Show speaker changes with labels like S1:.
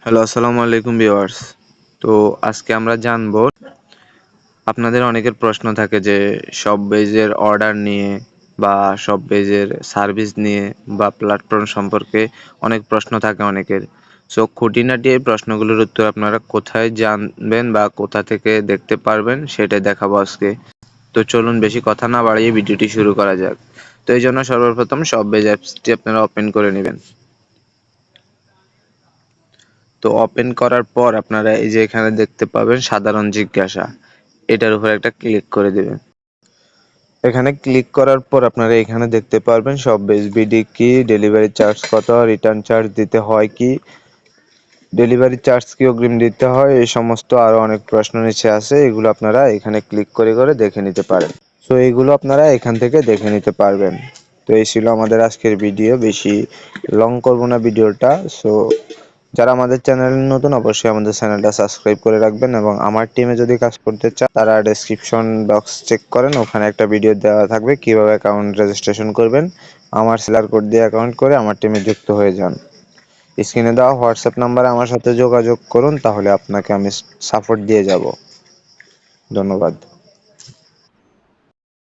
S1: Hello, আসসালামু আলাইকুম viewers. তো আজকে আমরা জানবো, আপনাদের অনেকের প্রশ্ন থাকে যে শপ বেজের অর্ডার নিয়ে বা শপ বেজের সার্ভিস নিয়ে বা প্ল্যাটফর্ম সম্পর্কে অনেক প্রশ্ন থাকে অনেকের। সো খুঁটিনাটি এই প্রশ্নগুলোর উত্তর আপনারা কোথায় জানবেন বা কোথা থেকে দেখতে পারবেন সেটাই দেখাবো আজকে। তো চলুন বেশি কথা না বাড়িয়ে ভিডিওটি শুরু করা যাক। তো এই জন্য সর্বপ্রথম শপ বেজ অ্যাপসটি আপনারা ওপেন করে নেবেন। তো ওপেন করার পর আপনারা এই যে এখানে দেখতে পাবেন সাধারণ জিজ্ঞাসা, এটার উপর একটা ক্লিক করে দেবেন। এখানে ক্লিক করার পর আপনারা এখানে দেখতে পারবেন সব বিডি কি, ডেলিভারি চার্জ কত, রিটার্ন চার্জ দিতে হয় কি, ডেলিভারি চার্জ কি অগ্রিম দিতে হয়, এই সমস্ত আরো অনেক প্রশ্ন নিচে আছে। এগুলো আপনারা এখানে ক্লিক করে করে দেখে নিতে পারেন। সো এইগুলো আপনারা এখান থেকে দেখে নিতে পারবেন। তো এই ছিল আমাদের আজকের ভিডিও, বেশি লং করব না ভিডিওটা। সো যারা আমাদের চ্যানেলে নতুন অবশ্যই আমাদের চ্যানেলটা সাবস্ক্রাইব করে রাখবেন, এবং আমার টিমে যদি কাজ করতে চান তারা ডেসক্রিপশন বক্স চেক করেন, ওখানে একটা ভিডিও দেওয়া থাকবে কিভাবে অ্যাকাউন্ট রেজিস্ট্রেশন করবেন। আমার সেলার কোড দিয়ে অ্যাকাউন্ট করে আমার টিমে যুক্ত হয়ে যান। স্ক্রিনে দেওয়া হোয়াটসঅ্যাপ নাম্বারে আমার সাথে যোগাযোগ করুন, তাহলে আপনাকে আমি সাপোর্ট দিয়ে যাব। ধন্যবাদ।